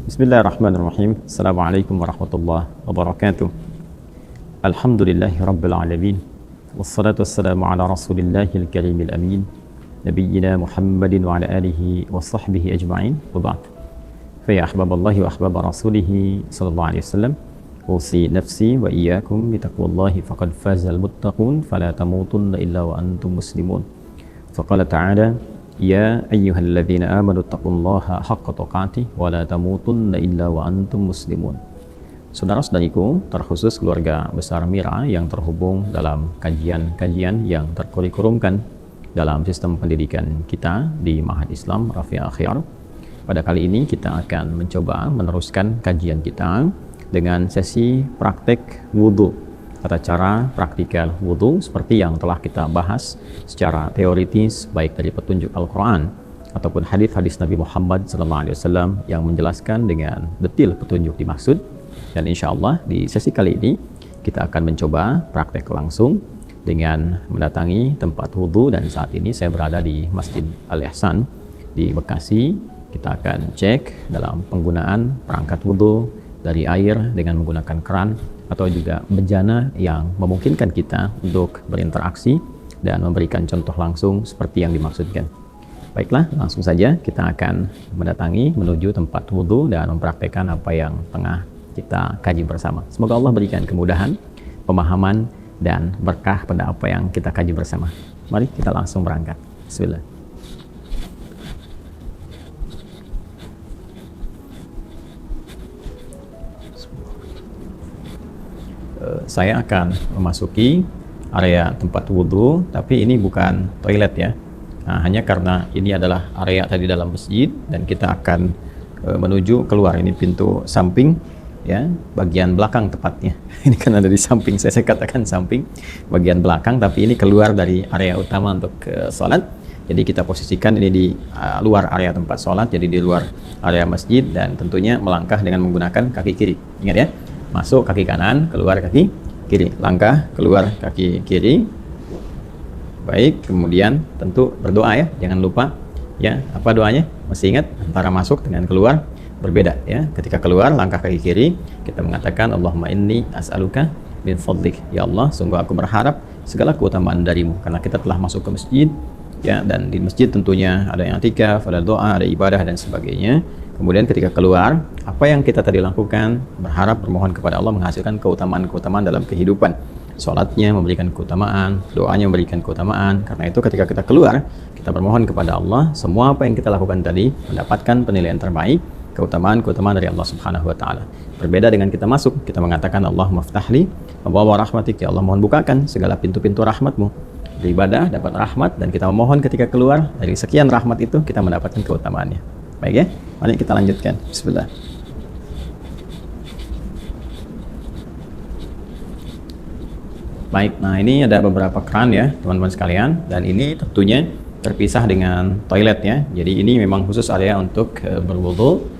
Bismillahirrahmanirrahim. Assalamualaikum warahmatullahi wabarakatuh. Alhamdulillahi rabbil alamin. Wassalatu wassalamu ala rasulillahil karimil amin. Nabiyyina Muhammadin wa ala alihi wa sahbihi ajma'in. Wa ba'd. Fa ya ahbaballahi wa ahbaba rasulihi sallallahu alaihi wasallam. Usi nafsi wa iyyakum bi taqwallahi faqad fazal muttaqun fala tamutunna illa wa antum muslimun. Faqala ta'ala Ya ayyuhalladzina amanu taqullaha haqqa tuqatih wa la tamutunna illa wa antum muslimun. Saudara-saudariku, terkhusus keluarga besar Mira yang terhubung dalam kajian-kajian yang terkurikulumkan dalam sistem pendidikan kita di Ma'had Islam Rafi' Al-Khiyar. Pada kali ini kita akan mencoba meneruskan kajian kita dengan sesi praktek wudhu. Tata cara praktikal wudhu seperti yang telah kita bahas secara teoritis baik dari petunjuk Al-Quran ataupun hadis-hadis Nabi Muhammad SAW yang menjelaskan dengan detail petunjuk dimaksud. Dan insya Allah di sesi kali ini kita akan mencoba praktek langsung dengan mendatangi tempat wudhu, dan saat ini saya berada di Masjid Al-Ihsan di Bekasi. Kita akan cek dalam penggunaan perangkat wudhu dari air dengan menggunakan keran atau juga bejana yang memungkinkan kita untuk berinteraksi dan memberikan contoh langsung seperti yang dimaksudkan. Baiklah, langsung saja kita akan mendatangi menuju tempat wudhu dan mempraktekkan apa yang tengah kita kaji bersama. Semoga Allah berikan kemudahan, pemahaman, dan berkah pada apa yang kita kaji bersama. Mari kita langsung berangkat. Bismillah. Saya akan memasuki area tempat wudhu, tapi ini bukan toilet ya. Nah, hanya karena ini adalah area tadi dalam masjid dan kita akan menuju keluar. Ini pintu samping ya, bagian belakang tepatnya. Ini kan ada di samping, saya katakan samping, bagian belakang, tapi ini keluar dari area utama untuk sholat. Jadi kita posisikan ini di luar area tempat sholat, jadi di luar area masjid, dan tentunya melangkah dengan menggunakan kaki kiri. Ingat ya, masuk kaki kanan, keluar kaki kiri, langkah keluar kaki kiri. Baik, kemudian tentu berdoa ya, jangan lupa ya. Apa doanya? Masih ingat? Antara masuk dengan keluar berbeda ya. Ketika keluar langkah kaki kiri, kita mengatakan Allahumma inni as'aluka min fadlik, ya Allah, sungguh aku berharap segala keutamaan darimu, karena kita telah masuk ke masjid ya, dan di masjid tentunya ada yang i'tikaf, ada doa, ada ibadah dan sebagainya. Kemudian ketika keluar, apa yang kita tadi lakukan, berharap, bermohon kepada Allah menghasilkan keutamaan-keutamaan dalam kehidupan. Sholatnya memberikan keutamaan, doanya memberikan keutamaan. Karena itu ketika kita keluar, kita bermohon kepada Allah, semua apa yang kita lakukan tadi mendapatkan penilaian terbaik, keutamaan-keutamaan dari Allah Subhanahu wa Ta'ala. Berbeda dengan kita masuk, kita mengatakan Allahumma ftahli abwaaba rahmatik, ya Allah, mohon bukakan segala pintu-pintu rahmatmu. Beribadah dapat rahmat, dan kita memohon ketika keluar dari sekian rahmat itu kita mendapatkan keutamaannya. Baik ya, mari kita lanjutkan. Bismillah. Baik, nah ini ada beberapa keran ya teman-teman sekalian, dan ini tentunya terpisah dengan toilet ya. Jadi ini memang khusus area untuk berwudu.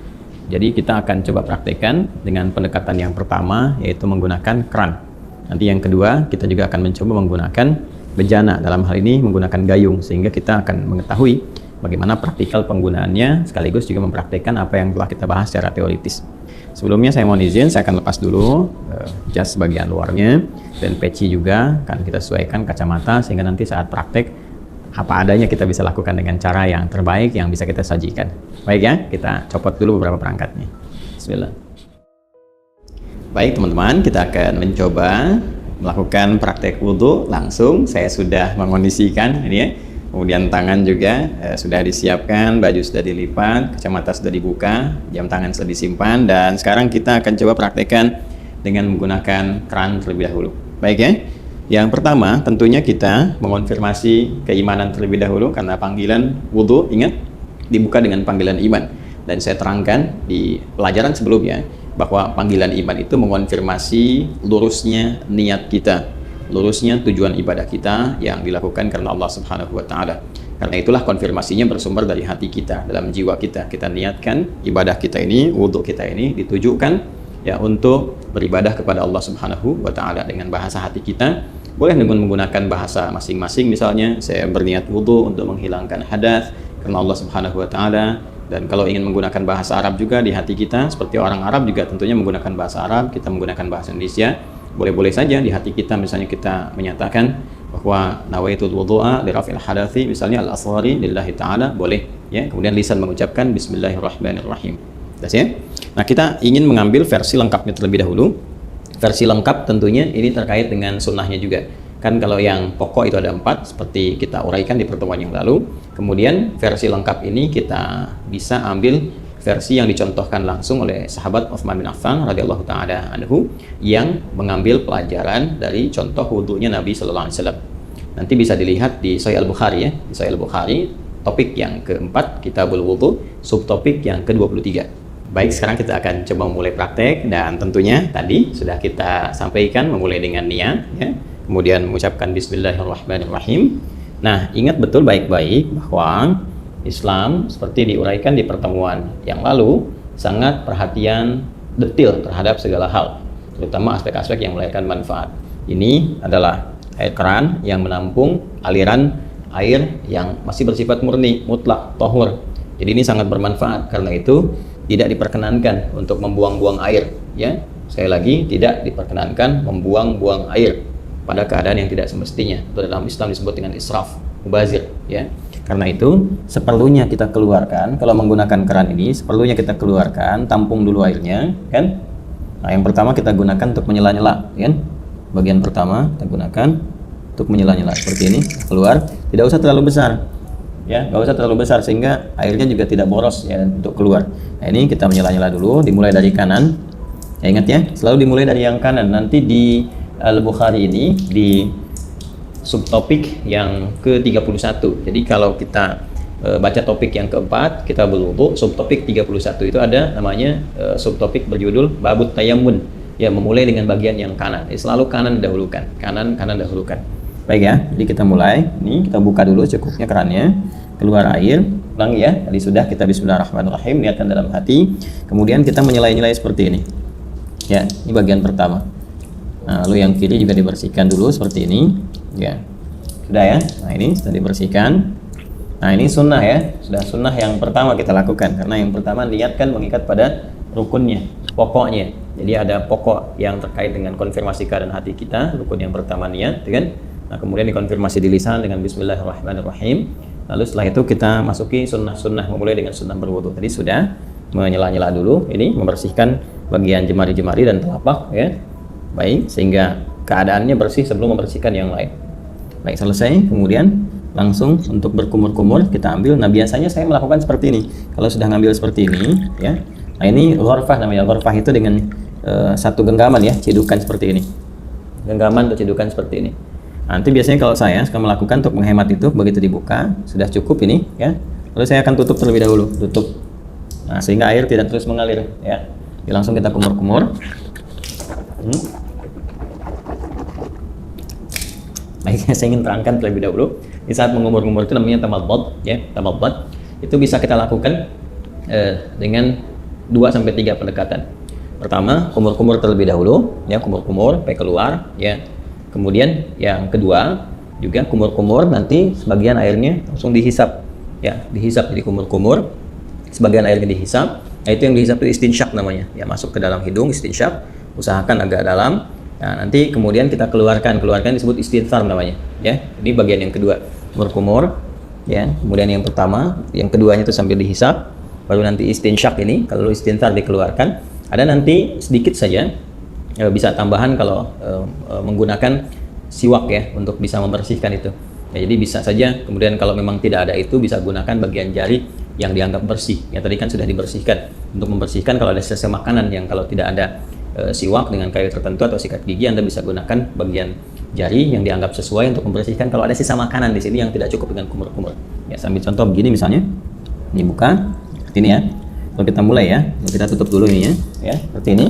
Jadi kita akan coba praktekkan dengan pendekatan yang pertama, yaitu menggunakan keran. Nanti yang kedua kita juga akan mencoba menggunakan bejana, dalam hal ini menggunakan gayung, sehingga kita akan mengetahui bagaimana praktikal penggunaannya, sekaligus juga mempraktikkan apa yang telah kita bahas secara teoritis. Sebelumnya saya mohon izin, saya akan lepas dulu jas bagian luarnya, dan peci juga akan kita sesuaikan kacamata, sehingga nanti saat praktek apa adanya kita bisa lakukan dengan cara yang terbaik yang bisa kita sajikan. Baik ya, kita copot dulu beberapa perangkatnya. Bismillah. Baik teman-teman, kita akan mencoba melakukan praktek wudhu langsung. Saya sudah mengondisikan ini ya. Kemudian tangan juga sudah disiapkan, baju sudah dilipat, kacamata sudah dibuka, jam tangan sudah disimpan, dan sekarang kita akan coba praktekkan dengan menggunakan keran terlebih dahulu. Baik ya. Yang pertama tentunya kita mengonfirmasi keimanan terlebih dahulu, karena panggilan wudhu, ingat, dibuka dengan panggilan iman. Dan saya terangkan di pelajaran sebelumnya bahwa panggilan iman itu mengonfirmasi lurusnya niat kita, lurusnya tujuan ibadah kita yang dilakukan karena Allah Subhanahu wa Ta'ala. Karena itulah konfirmasinya bersumber dari hati kita, dalam jiwa kita. Kita niatkan ibadah kita ini, wudhu kita ini ditujukan ya untuk beribadah kepada Allah Subhanahu wa Ta'ala dengan bahasa hati kita. Boleh dengan menggunakan bahasa masing-masing, misalnya saya berniat wudhu untuk menghilangkan hadas karena Allah Subhanahu wa Ta'ala, Dan kalau ingin menggunakan bahasa Arab juga di hati kita, seperti orang Arab juga tentunya menggunakan bahasa Arab, kita menggunakan bahasa Indonesia, boleh-boleh saja di hati kita misalnya kita menyatakan bahwa nawaitul wudu'a li raf'il hadathi misalnya al-asghari lillahi ta'ala, boleh ya. Kemudian lisan mengucapkan bismillahirrahmanirrahim. Jelas ya? Nah, kita ingin mengambil versi lengkapnya terlebih dahulu. Versi lengkap tentunya ini terkait dengan sunnahnya juga. Kan kalau yang pokok itu ada 4 seperti kita uraikan di pertemuan yang lalu. Kemudian versi lengkap ini kita bisa ambil versi yang dicontohkan langsung oleh sahabat Utsman bin Affan radhiyallahu taala anhu yang mengambil pelajaran dari contoh wudunya Nabi sallallahu alaihi wasallam. Nanti bisa dilihat di Sahih Al-Bukhari ya, di Sahih Al-Bukhari topik yang keempat Kitabul Wudu, subtopik yang ke-23. Baik, sekarang kita akan coba mulai praktek dan tentunya tadi sudah kita sampaikan memulai dengan niat ya. Kemudian mengucapkan bismillahirrahmanirrahim. Nah, ingat betul baik-baik bahwa Islam seperti diuraikan di pertemuan yang lalu sangat perhatian detail terhadap segala hal, terutama aspek-aspek yang melahirkan manfaat. Ini adalah air keran yang menampung aliran air yang masih bersifat murni, mutlak, tahur. Jadi ini sangat bermanfaat, karena itu tidak diperkenankan untuk membuang-buang air ya. Sekali lagi, tidak diperkenankan membuang-buang air pada keadaan yang tidak semestinya. Itu dalam Islam disebut dengan israf, mubazir ya. Karena itu seperlunya kita keluarkan, kalau menggunakan keran ini seperlunya kita keluarkan, tampung dulu airnya kan. Nah, yang pertama kita gunakan untuk menyela-nyela kan. Bagian pertama kita gunakan untuk menyela-nyela seperti ini, keluar, tidak usah terlalu besar ya, nggak usah terlalu besar sehingga airnya juga tidak boros ya untuk keluar. Nah, ini kita menyela-nyela dulu, dimulai dari kanan ya, ingat ya, selalu dimulai dari yang kanan. Nanti di Al-Bukhari ini di subtopik yang ke-31. Jadi kalau kita baca topik yang keempat, kita berwudu, subtopik 31 itu ada namanya subtopik berjudul Babut Tayammun. Ya, memulai dengan bagian yang kanan. Selalu kanan dahulukan, kanan dahulukan. Baik ya, jadi kita mulai. Ini kita buka dulu cukupnya kerannya, keluar air, ulangi ya. Tadi sudah kita bismillahirrahmanirrahim, niatkan dalam hati. Kemudian kita menyela-nyelai seperti ini. Ya, ini bagian pertama. Nah, lalu yang kiri juga dibersihkan dulu seperti ini. Ya, sudah ya. Nah, ini sudah dibersihkan. Nah, ini sunnah ya. Sudah sunnah yang pertama kita lakukan, karena yang pertama niatkan mengikat pada rukunnya, pokoknya. Jadi ada pokok yang terkait dengan konfirmasi keadaan hati kita. Rukun yang pertama niat, kan? Nah, kemudian dikonfirmasi di lisan dengan bismillahirrahmanirrahim. Lalu setelah itu kita masuki sunnah-sunnah, memulai dengan sunnah berwudu. Tadi sudah menyela-nyela dulu, ini membersihkan bagian jemari-jemari dan telapak ya. Baik, sehingga keadaannya bersih sebelum membersihkan yang lain. Baik, selesai. Kemudian langsung untuk berkumur-kumur kita ambil. Nah, biasanya saya melakukan seperti ini. Kalau sudah ngambil seperti ini ya. Nah, ini ghurfah namanya. Ghurfah itu dengan satu genggaman ya, cedukan seperti ini. Genggaman atau cedukan seperti ini. Nanti biasanya kalau saya suka melakukan untuk menghemat itu, begitu dibuka sudah cukup ini ya. Lalu saya akan tutup terlebih dahulu, tutup. Nah, sehingga air tidak terus mengalir ya. Jadi langsung kita kumur-kumur. Baik, saya ingin terangkan terlebih dahulu. Di saat mengumur-ngumur itu namanya tamadbad ya, tamadbad. Itu bisa kita lakukan dengan 2-3 pendekatan. Pertama, kumur-kumur terlebih dahulu ya, kumur-kumur sampai keluar ya. Kemudian yang kedua juga kumur-kumur, nanti sebagian airnya langsung dihisap ya, dihisap. Jadi kumur-kumur sebagian airnya dihisap. Nah, itu yang dihisap itu istinsyak namanya ya, masuk ke dalam hidung, istinsyak, usahakan agak dalam. Nah, nanti kemudian kita keluarkan disebut istinthar namanya ya. Ini bagian yang kedua, kumur-kumur ya. Kemudian yang pertama, yang keduanya itu sambil dihisap, baru nanti istinsyak ini. Kalau istinthar dikeluarkan, ada nanti sedikit saja bisa tambahan kalau menggunakan siwak ya, untuk bisa membersihkan itu ya. Jadi bisa saja kemudian kalau memang tidak ada itu, bisa gunakan bagian jari yang dianggap bersih yang tadi kan sudah dibersihkan, untuk membersihkan kalau ada sisa makanan yang kalau tidak ada siwak dengan kayu tertentu atau sikat gigi, Anda bisa gunakan bagian jari yang dianggap sesuai untuk membersihkan kalau ada sisa makanan di sini yang tidak cukup dengan kumur-kumur ya. Sambil contoh begini misalnya, ini buka seperti ini ya. Kalau kita mulai ya, kita tutup dulu ini ya, seperti ini.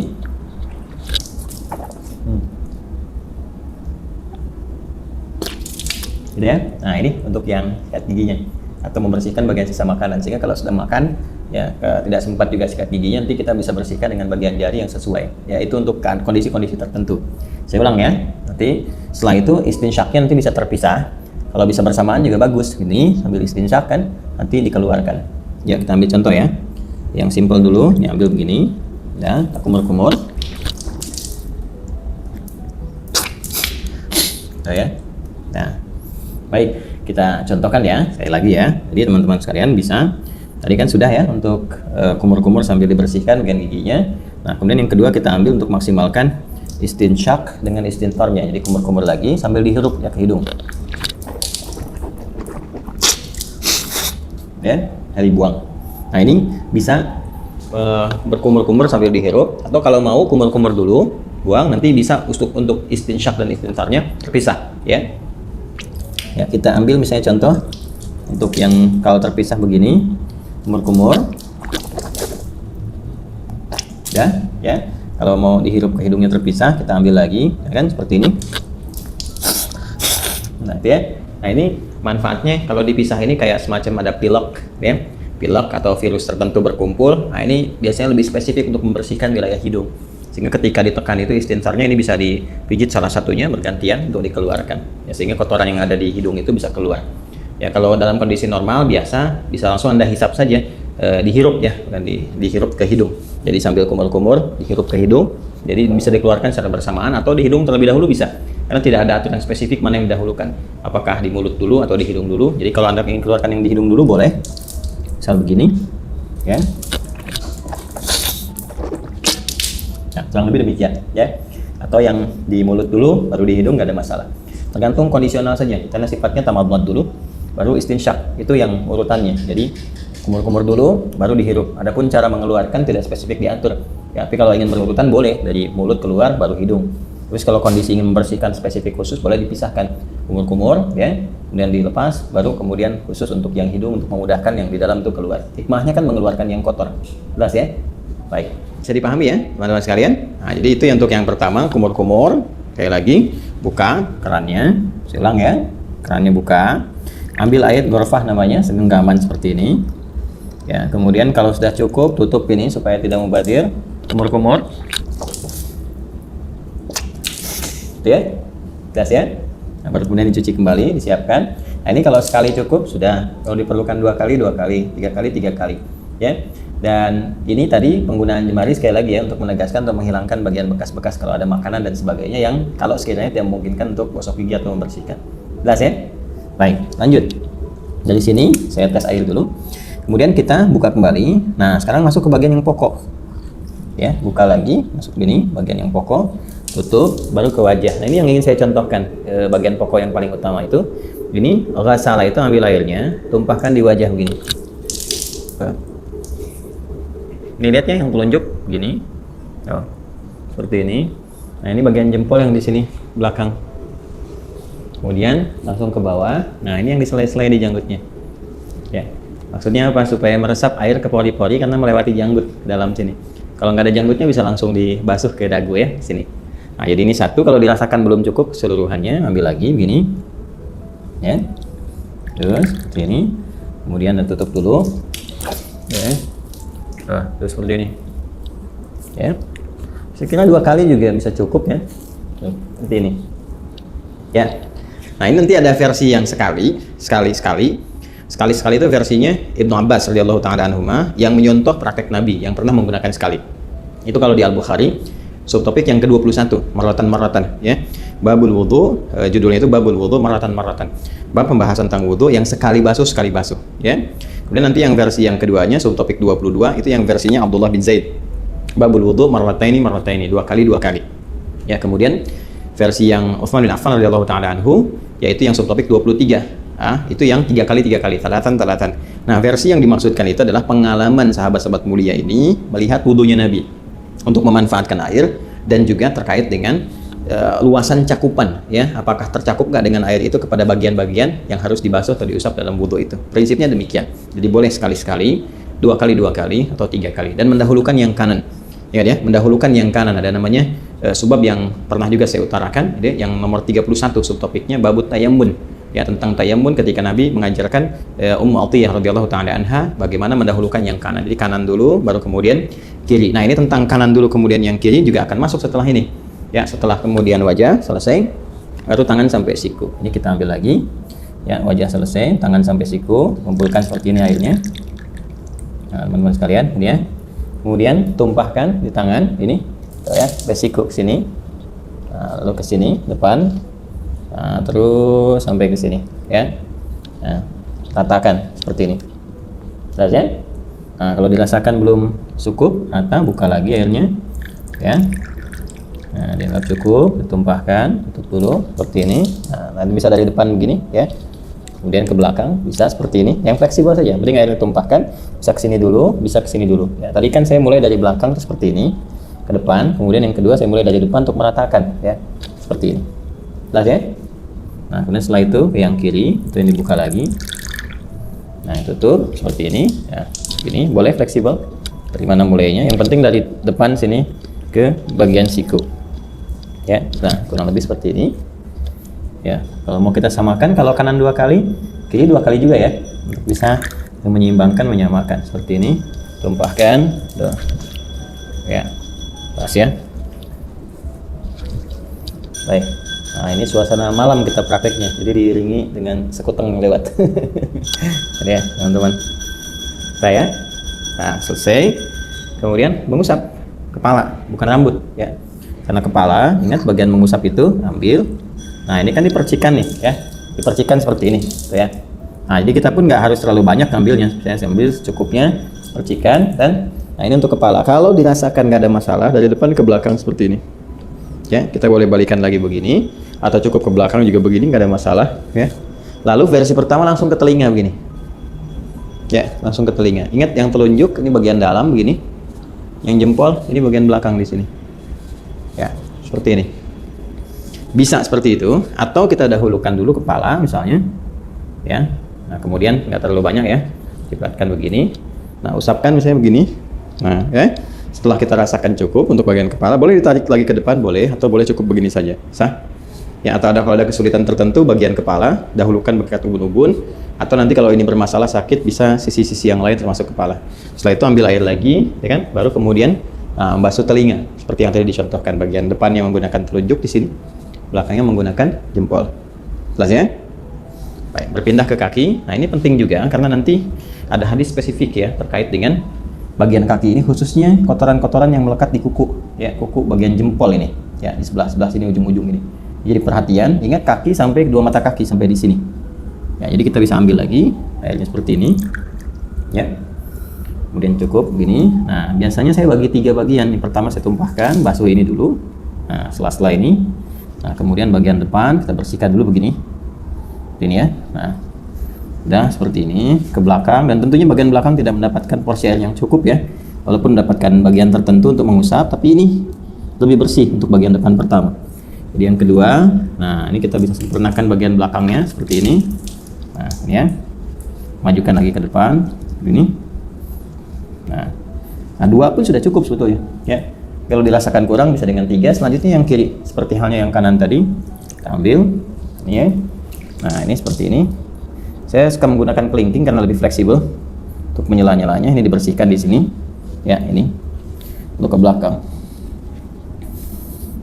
Gitu ya. Nah, ini untuk yang sikat giginya atau membersihkan bagian sisa makanan, sehingga kalau sudah makan ya tidak sempat juga sikat giginya, nanti kita bisa bersihkan dengan bagian jari yang sesuai ya. Itu untuk kondisi-kondisi tertentu. Saya ulang ya, nanti setelah itu istinsyaknya nanti bisa terpisah. Kalau bisa bersamaan juga bagus, ini sambil istinsyak kan, nanti dikeluarkan Ya, kita ambil contoh ya. Yang simple dulu, ini ambil begini. Ya, kita kumur-kumur. Ya. Nah, baik, kita contohkan ya. Sekali lagi ya. Jadi teman-teman sekalian bisa. Tadi kan sudah ya untuk kumur-kumur sambil dibersihkan bagian giginya. Nah, kemudian yang kedua kita ambil untuk maksimalkan istinsyak dengan istinfarnya. Jadi kumur-kumur lagi sambil dihirup ya ke hidung. Ya, dibuang. Nah, ini bisa berkumur-kumur sambil dihirup, atau kalau mau kumur-kumur dulu, buang, nanti bisa untuk istinsyak dan istinfarnya terpisah ya. Ya, kita ambil misalnya contoh untuk yang kalau terpisah begini, kumur-kumur. Ya. Kalau mau dihirup ke hidungnya terpisah, kita ambil lagi, ya kan seperti ini. Nah, ya. Nah, ini manfaatnya kalau dipisah ini kayak semacam ada pilek ya. Pilek atau virus tertentu berkumpul. Nah, ini biasanya lebih spesifik untuk membersihkan wilayah hidung. Sehingga ketika ditekan itu istinsarnya ini bisa dipijit salah satunya bergantian untuk dikeluarkan. Ya, sehingga kotoran yang ada di hidung itu bisa keluar. Ya, kalau dalam kondisi normal biasa bisa langsung Anda hisap saja, dihirup ya, bukan dihirup ke hidung. Jadi sambil kumur-kumur dihirup ke hidung. Jadi bisa dikeluarkan secara bersamaan atau di hidung terlebih dahulu bisa. Karena tidak ada aturan spesifik mana yang didahulukan. Apakah di mulut dulu atau di hidung dulu. Jadi kalau Anda ingin keluarkan yang di hidung dulu boleh. Misal begini, ya. Nah, kurang lebih demikian, ya. Atau yang di mulut dulu, baru di hidung, nggak ada masalah. Tergantung kondisional saja. Karena sifatnya tamadmad dulu, baru istinsyak. Itu yang urutannya. Jadi kumur-kumur dulu, baru dihirup. Adapun cara mengeluarkan tidak spesifik diatur. Ya, tapi kalau ingin berurutan boleh dari mulut keluar, baru hidung. Terus kalau kondisi ingin membersihkan spesifik khusus boleh dipisahkan, kumur-kumur ya, kemudian dilepas, baru kemudian khusus untuk yang hidung untuk memudahkan yang di dalam itu keluar. Hikmahnya kan mengeluarkan yang kotor. Jelas ya? Baik, bisa dipahami ya teman-teman sekalian? Nah, jadi itu untuk yang pertama, kumur-kumur. Sekali lagi, buka kerannya, silang ya, kerannya buka, ambil air ghorfah namanya, segenggaman seperti ini. Ya, kemudian kalau sudah cukup, tutup ini supaya tidak mubadir, kumur-kumur. Ya, jelas ya. Nah, baru kemudian dicuci kembali, disiapkan. Nah, ini kalau sekali cukup, sudah. Kalau diperlukan 2 kali, 2 kali, 3 kali, 3 kali. Ya. Dan ini tadi penggunaan jemari sekali lagi ya untuk menegaskan atau menghilangkan bagian bekas-bekas kalau ada makanan dan sebagainya yang kalau sekiranya tidak memungkinkan untuk gosok gigi atau membersihkan. Jelas ya? Baik, lanjut. Dari sini saya tes air dulu. Kemudian kita buka kembali. Nah, sekarang masuk ke bagian yang pokok. Ya, buka lagi, masuk gini, bagian yang pokok. Tutup, baru ke wajah. Nah, ini yang ingin saya contohkan, bagian pokok yang paling utama itu. Ini ghasala itu ambil airnya, tumpahkan di wajah begini. Ini lihat ya yang telunjuk begini. Oh, seperti ini. Nah, ini bagian jempol yang di sini belakang. Kemudian langsung ke bawah. Nah, ini yang diselai-selai di janggutnya. Ya. Maksudnya apa? Supaya meresap air ke pori-pori karena melewati janggut ke dalam sini. Kalau nggak ada janggutnya bisa langsung dibasuh ke dagu ya, sini. Nah, jadi ini satu, kalau dirasakan belum cukup keseluruhannya, ambil lagi begini. Ya. Terus seperti ini. Kemudian tutup dulu. Ya. Terus seperti ini. Ya. Saya kira 2 kali juga bisa cukup ya. Seperti ini. Ya. Nah, ini nanti ada versi yang sekali itu versinya Ibnu Abbas radhiyallahu taala anhuma yang menyontoh praktek Nabi yang pernah menggunakan sekali. Itu kalau di Al-Bukhari, subtopik yang ke-21, maratan ya. Babul wudu, judulnya itu Babul wudu maratan. Bab pembahasan tentang wudu yang sekali basuh ya. Kemudian nanti yang versi yang keduanya, subtopik 22, itu yang versinya Abdullah bin Zaid. Babul wudu marataini, 2 kali. Ya, kemudian versi yang Utsman bin Affan radhiyallahu taala anhu yaitu yang subtopik 23. Itu yang 3 kali, talatan. Nah, versi yang dimaksudkan itu adalah pengalaman sahabat-sahabat mulia ini melihat wudunya Nabi untuk memanfaatkan air dan juga terkait dengan luasan cakupan ya, apakah tercakup nggak dengan air itu kepada bagian-bagian yang harus dibasuh atau diusap dalam wudu itu. Prinsipnya demikian. Jadi boleh sekali-sekali, 2 kali atau 3 kali, dan mendahulukan yang kanan. Ya, mendahulukan yang kanan. Ada namanya subab yang pernah juga saya utarakan, yang nomor 31 subtopiknya babut tayammun. Ya, tentang tayamun ketika Nabi mengajarkan Ummu Atiyah radhiyallahu taala anha bagaimana mendahulukan yang kanan. Jadi kanan dulu baru kemudian kiri. Nah, ini tentang kanan dulu kemudian yang kiri juga akan masuk setelah ini. Ya, setelah kemudian wajah selesai baru tangan sampai siku. Ini kita ambil lagi. Ya, wajah selesai, tangan sampai siku, kumpulkan seperti ini airnya. Nah, teman-teman sekalian, ini ya. Kemudian tumpahkan di tangan ini, tuh ya, resiko ke sini. Nah, lalu ke sini depan. Nah, terus sampai ke sini, ya. Nah, ratakan seperti ini. Jelas ya? Nah, kalau dirasakan belum cukup, rata, buka lagi airnya, ya. Nah, dianggap cukup, ditumpahkan, tutup dulu seperti ini. Nah, nanti bisa dari depan begini, ya. Kemudian ke belakang bisa seperti ini, yang fleksibel saja. Penting air ditumpahkan, bisa ke sini dulu, bisa ke sini dulu. Ya, tadi kan saya mulai dari belakang seperti ini ke depan, kemudian yang kedua saya mulai dari depan untuk meratakan, ya, seperti ini. Jelas ya? Nah, kemudian setelah itu ke yang kiri, itu yang dibuka lagi. Nah, tutup seperti ini, ya. Ini boleh fleksibel. Dari mana mulainya? Yang penting dari depan sini ke bagian siku. Ya, nah kurang lebih seperti ini. Ya, kalau mau kita samakan, kalau kanan 2 kali, kiri 2 kali juga ya, untuk bisa menyeimbangkan, menyamakan seperti ini. Tumpahkan, tuh. Ya, pas ya. Baik. Nah, ini suasana malam kita prakteknya, jadi diiringi dengan sekuteng lewat. Jadi ya, teman-teman. Saya, nah selesai. Kemudian mengusap kepala, bukan rambut, ya. Karena kepala, ingat bagian mengusap itu ambil. Nah, ini kan dipercikan nih, ya. Dipercikan seperti ini, tuh ya. Nah, jadi kita pun nggak harus terlalu banyak ngambilnya. Saya ambil secukupnya, percikan, dan nah ini untuk kepala. Kalau dirasakan nggak ada masalah, dari depan ke belakang seperti ini. Ya, kita boleh balikan lagi begini, atau cukup ke belakang juga begini, nggak ada masalah, ya. Lalu versi pertama langsung ke telinga begini. Ya, langsung ke telinga. Ingat yang telunjuk ini bagian dalam begini. Yang jempol ini bagian belakang di sini. Ya, seperti ini. Bisa seperti itu, atau kita dahulukan dulu kepala misalnya, ya. Nah, kemudian nggak terlalu banyak ya, diperhatikan begini. Nah, usapkan misalnya begini. Nah, ya. Setelah kita rasakan cukup untuk bagian kepala, boleh ditarik lagi ke depan, boleh, atau boleh cukup begini saja, sah. Ya, atau kalau ada kesulitan tertentu bagian kepala, dahulukan berkat ubun-ubun, atau nanti kalau ini bermasalah sakit bisa sisi-sisi yang lain termasuk kepala. Setelah itu ambil air lagi, ya kan? Baru kemudian basuh telinga, seperti yang tadi dicontohkan. Bagian depannya menggunakan telunjuk di sini, belakangnya menggunakan jempol. Jelas ya? Baik, berpindah ke kaki. Nah, ini penting juga karena nanti ada hadis spesifik ya terkait dengan bagian kaki ini, khususnya kotoran-kotoran yang melekat di kuku, ya, kuku bagian jempol ini, ya, di sebelah sini ujung-ujung ini. Jadi perhatian, ingat kaki sampai kedua mata kaki sampai di sini. Ya, jadi kita bisa ambil lagi airnya seperti ini, ya. Kemudian cukup begini. Nah, biasanya saya bagi 3 bagian. Yang pertama saya tumpahkan, basuh ini dulu. Nah, setelah ini, nah kemudian bagian depan kita bersihkan dulu begini. Ini ya. Nah, udah seperti ini ke belakang, dan tentunya bagian belakang tidak mendapatkan porsi air yang cukup ya. Walaupun mendapatkan bagian tertentu untuk mengusap, tapi ini lebih bersih untuk bagian depan pertama. Jadi yang kedua, nah ini kita bisa sempurnakan bagian belakangnya seperti ini. Nah, ini ya. Majukan lagi ke depan, ini. Nah, 2 pun sudah cukup sebetulnya, ya. Kalau dirasakan kurang bisa dengan 3. Selanjutnya yang kiri, seperti halnya yang kanan tadi. Kita ambil, ini ya. Nah, ini seperti ini. Saya suka menggunakan kelingking karena lebih fleksibel untuk menyela-nyelanya. Ini dibersihkan di sini, ya, ini untuk ke belakang.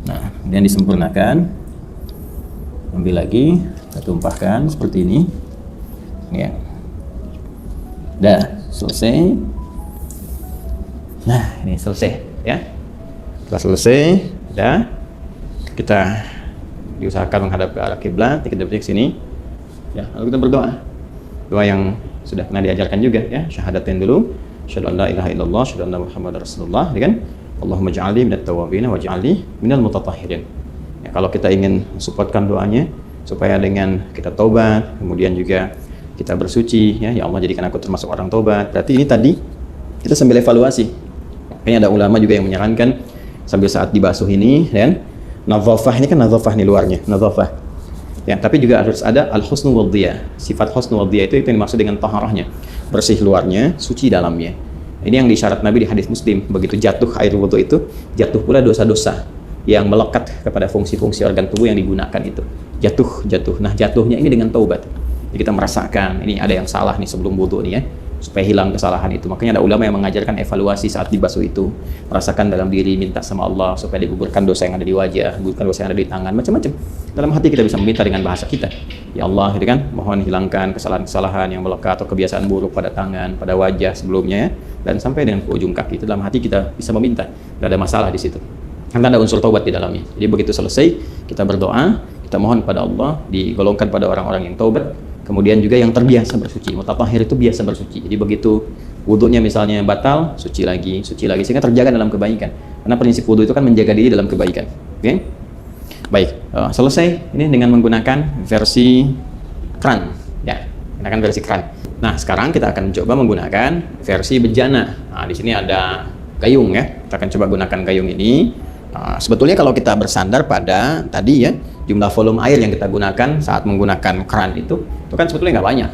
Nah, kemudian disempurnakan. Ambil lagi, kita tumpahkan seperti ini, ya. Dah selesai. Nah, ini selesai, ya. Setelah selesai, dah, kita diusahakan menghadap ke arah kiblat, kita berdiri ke sini, ya. Lalu kita berdoa, doa yang sudah pernah diajarkan juga, ya. Syahadatin dulu, asyhadu an la ilaha illallah, asyhadu anna muhammadar rasulullah, ya kan? Allahumma ja'alni minat tawwabin wa ja'alni minal mutatahhirin. Ya, kalau kita ingin supportkan doanya supaya dengan kita taubat, kemudian juga kita bersuci, ya, ya Allah jadikan aku termasuk orang taubat. Berarti ini tadi kita sambil evaluasi. Kayaknya ada ulama juga yang menyarankan sambil saat dibasuh ini, ya, nadhafah ini kan nadhafah nih luarnya, nadhafah. Ya, tapi juga harus ada al-husnu wadhiyah. Sifat husnu wadhiyah itu yang dimaksud dengan taharahnya. Bersih luarnya, suci dalamnya. Ini yang disyarat Nabi di hadis Muslim. Begitu jatuh air wudu itu, jatuh pula dosa-dosa yang melekat kepada fungsi-fungsi organ tubuh yang digunakan itu. Jatuh. Nah, jatuhnya ini dengan taubat. Jadi kita merasakan ini ada yang salah nih sebelum wudu nih ya. supaya hilang kesalahan itu. Makanya ada ulama yang mengajarkan evaluasi saat dibasuh itu, rasakan dalam diri, minta sama Allah supaya digugurkan dosa yang ada di wajah, gugurkan dosa yang ada di tangan, macam-macam. Dalam hati kita bisa meminta dengan bahasa kita, ya Allah, gitu kan, mohon hilangkan kesalahan-kesalahan yang melekat atau kebiasaan buruk pada tangan, pada wajah sebelumnya, ya, dan sampai dengan ke ujung kaki. Itu dalam hati kita bisa meminta, tidak ada masalah di situ. Karena ada unsur taubat di dalamnya. Jadi begitu selesai, kita berdoa, kita mohon pada Allah, digolongkan pada orang-orang yang taubat. Kemudian juga yang terbiasa bersuci. Mutatahhir itu biasa bersuci. Jadi begitu wudunya misalnya batal, suci lagi, sehingga terjaga dalam kebaikan. Karena prinsip wudu itu kan menjaga diri dalam kebaikan. Oke? Baik, selesai ini dengan menggunakan versi keran. Ya, menggunakan versi keran. Nah, sekarang kita akan coba menggunakan versi bejana. Nah, di sini ada gayung ya. Kita akan coba gunakan gayung ini. Sebetulnya kalau kita bersandar pada tadi ya, jumlah volume air yang kita gunakan saat menggunakan keran itu kan sebetulnya nggak banyak.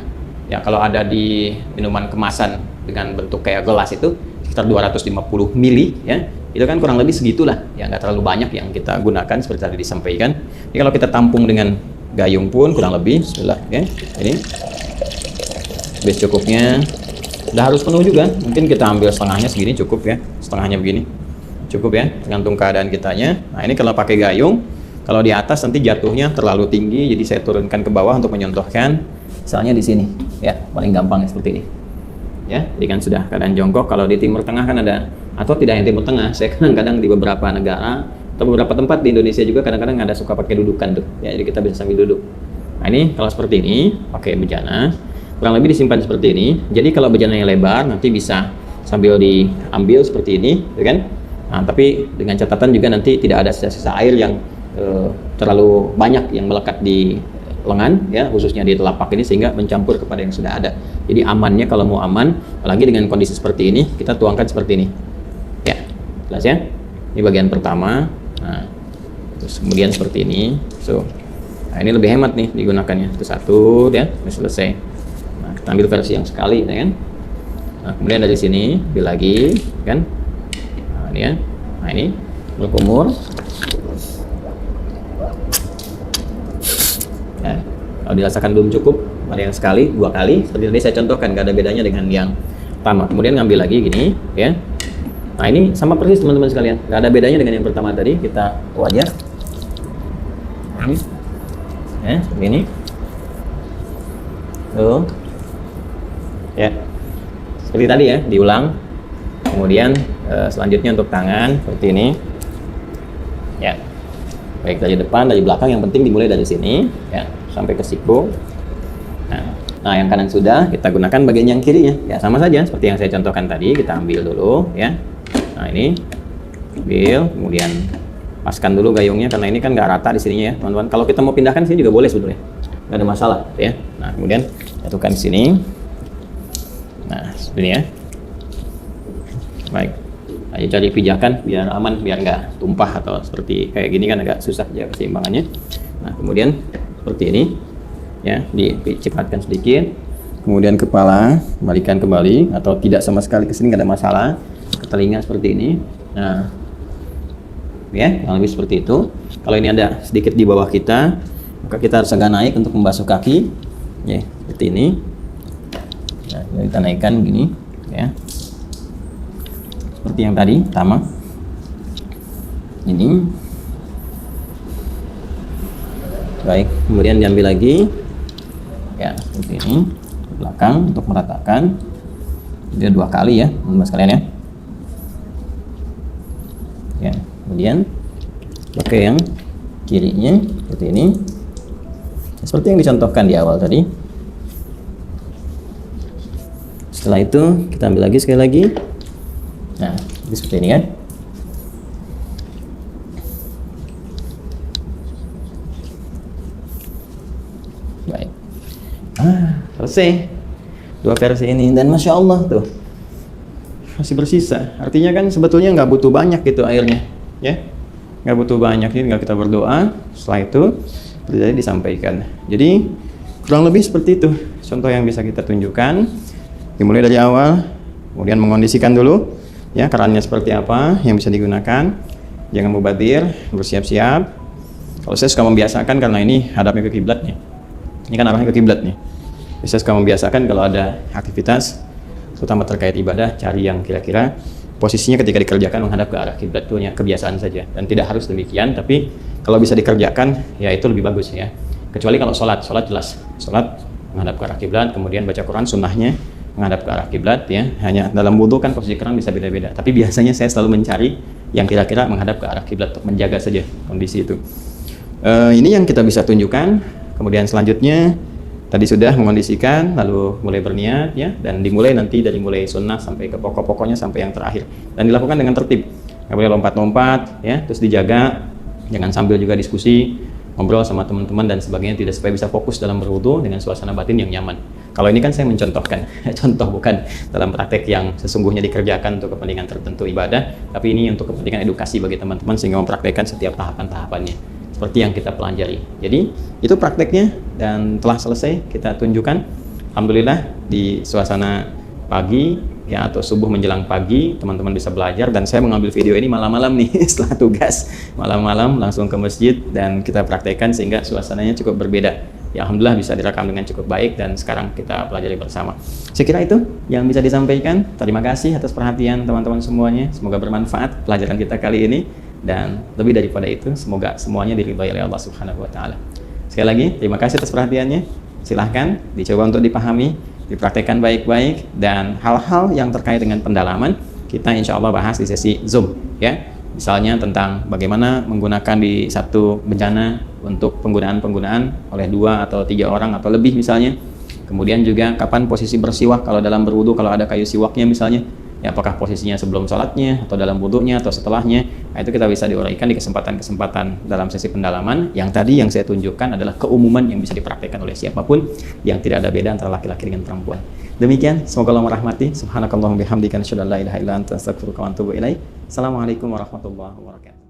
Ya, kalau ada di minuman kemasan dengan bentuk kayak gelas itu sekitar 250 mili ya, itu kan kurang lebih segitulah. Ya, nggak terlalu banyak yang kita gunakan seperti tadi disampaikan. Jadi kalau kita tampung dengan gayung pun kurang lebih, bismillah ya, ini base cukupnya. Udah harus penuh juga, mungkin kita ambil setengahnya segini cukup ya, setengahnya begini. Cukup ya, tergantung keadaan kitanya. Nah, ini kalau pakai gayung, kalau di atas nanti jatuhnya terlalu tinggi, jadi saya turunkan ke bawah untuk menyontohkan. Misalnya di sini, ya paling gampang seperti ini. Ya, jadi kan sudah keadaan jongkok. Kalau di Timur Tengah kan ada, atau tidak yang Timur Tengah, saya kadang-kadang di beberapa negara atau beberapa tempat di Indonesia juga kadang-kadang ada suka pakai dudukan tuh. Ya, jadi kita bisa sambil duduk. Nah, ini kalau seperti ini, pakai bejana, kurang lebih disimpan seperti ini. Jadi kalau bejana yang lebar nanti bisa sambil diambil seperti ini, ya kan? Nah, tapi dengan catatan juga nanti tidak ada sisa-sisa air yang terlalu banyak yang melekat di lengan ya, khususnya di telapak ini, sehingga mencampur kepada yang sudah ada. Jadi amannya kalau mau aman, apalagi dengan kondisi seperti ini, kita tuangkan seperti ini. Ya, jelas ya? Ini bagian pertama. Nah, terus kemudian seperti ini. Nah, ini lebih hemat nih digunakannya. Itu satu ya, sudah selesai. Nah, kita ambil versi yang sekali ya kan. Nah, kemudian dari sini ambil lagi kan. Ini ya. Nah, ini berkumur. Ya, kalau dirasakan belum cukup, ada yang sekali, 2 kali. Seperti tadi saya contohkan, nggak ada bedanya dengan yang pertama. Kemudian ngambil lagi gini, ya. Nah, ini sama persis teman-teman sekalian. Nggak ada bedanya dengan yang pertama tadi. Kita wajar. Ya, seperti ini. Tuh. Ya. Seperti tadi ya, diulang. Kemudian selanjutnya untuk tangan seperti ini ya, baik dari depan dari belakang, yang penting dimulai dari sini ya sampai ke siku. Nah, yang kanan sudah, kita gunakan bagian yang kirinya ya, sama saja seperti yang saya contohkan tadi. Kita ambil dulu ya. Nah, ini ambil, kemudian paskan dulu gayungnya karena ini kan nggak rata di sininya ya teman-teman. Kalau kita mau pindahkan sini juga boleh sebetulnya, nggak ada masalah ya. Nah, kemudian jatuhkan di sini. Nah, seperti ini ya. Baik, ayo cari pijakan biar aman, biar nggak tumpah atau seperti kayak gini kan agak susah jaga keseimbangannya. Nah, kemudian seperti ini ya, dicipratkan sedikit, kemudian kepala balikan kembali atau tidak sama sekali ke sini, nggak ada masalah. Ke telinga seperti ini. Nah, ya, yang lebih seperti itu. Kalau ini ada sedikit di bawah kita, maka kita harus agak naik untuk membasuh kaki ya, seperti ini. Nah, kita naikkan gini ya, seperti yang tadi pertama ini. Baik, kemudian diambil lagi ya, seperti ini ke belakang untuk meratakan. Dia 2 kali ya teman-teman sekalian ya. Ya, kemudian pakai yang kirinya seperti ini, seperti yang dicontohkan di awal tadi. Setelah itu kita ambil lagi sekali lagi. Nah, ini seperti ini kan. Baik. Selesai 2 versi ini, dan masya Allah tuh masih bersisa. Artinya kan sebetulnya nggak butuh banyak gitu airnya, ya. Nggak butuh banyak, ini tinggal kita berdoa. Setelah itu jadi disampaikan. Jadi kurang lebih seperti itu contoh yang bisa kita tunjukkan. Dimulai dari awal, kemudian mengondisikan dulu. Ya, kerannya seperti apa yang bisa digunakan. Jangan mubadir, bersiap-siap. Kalau saya suka membiasakan karena ini hadapnya ke kiblat nih. Ini kan arahnya ke kiblat nih. Saya suka membiasakan kalau ada aktivitas terutama terkait ibadah, cari yang kira-kira posisinya ketika dikerjakan menghadap ke arah kiblat, itu hanya kebiasaan saja dan tidak harus demikian, tapi kalau bisa dikerjakan ya itu lebih bagus ya. Kecuali kalau sholat jelas, sholat menghadap ke arah kiblat, kemudian baca Quran sunnahnya menghadap ke arah kiblat ya. Hanya dalam wudhu kan posisi Quran bisa beda-beda, tapi biasanya saya selalu mencari yang kira-kira menghadap ke arah kiblat untuk menjaga saja kondisi itu. Ini yang kita bisa tunjukkan. Kemudian selanjutnya tadi sudah mengondisikan, lalu mulai berniat ya, dan dimulai nanti dari mulai sunnah sampai ke pokok-pokoknya sampai yang terakhir, dan dilakukan dengan tertib, nggak boleh lompat-lompat ya, terus dijaga, jangan sambil juga diskusi, ngobrol sama teman-teman dan sebagainya, tidak, supaya bisa fokus dalam berwudu dengan suasana batin yang nyaman. Kalau ini kan saya mencontohkan, contoh bukan dalam praktek yang sesungguhnya dikerjakan untuk kepentingan tertentu ibadah, tapi ini untuk kepentingan edukasi bagi teman-teman sehingga mempraktekkan setiap tahapan-tahapannya seperti yang kita pelajari. Jadi itu prakteknya dan telah selesai kita tunjukkan. Alhamdulillah di suasana pagi ya, atau subuh menjelang pagi, teman-teman bisa belajar, dan saya mengambil video ini malam-malam nih setelah tugas, malam-malam langsung ke masjid dan kita praktekkan sehingga suasananya cukup berbeda. Ya Alhamdulillah bisa direkam dengan cukup baik dan sekarang kita pelajari bersama. Saya kira itu yang bisa disampaikan. Terima kasih atas perhatian teman-teman semuanya. Semoga bermanfaat pelajaran kita kali ini. Dan lebih daripada itu, semoga semuanya diridhai oleh Allah Subhanahu wa Ta'ala. Sekali lagi, terima kasih atas perhatiannya. Silahkan dicoba untuk dipahami, dipraktekkan baik-baik, dan hal-hal yang terkait dengan pendalaman kita insya Allah bahas di sesi Zoom ya. Misalnya tentang bagaimana menggunakan di satu bencana untuk penggunaan oleh 2 atau 3 orang atau lebih misalnya. Kemudian juga kapan posisi bersiwak kalau dalam berwudu, kalau ada kayu siwaknya misalnya. Ya, apakah posisinya sebelum sholatnya atau dalam wudhunya atau setelahnya. Nah, itu kita bisa diuraikan di kesempatan-kesempatan dalam sesi pendalaman. Yang tadi yang saya tunjukkan adalah keumuman yang bisa dipraktikkan oleh siapapun, yang tidak ada beda antara laki-laki dengan perempuan. Demikian, semoga Allah merahmati. Subhanakallahumma bihamdika asyhadu an la ilaha illa anta astaghfiruka wa atubu ilaik. Assalamualaikum warahmatullahi wabarakatuh.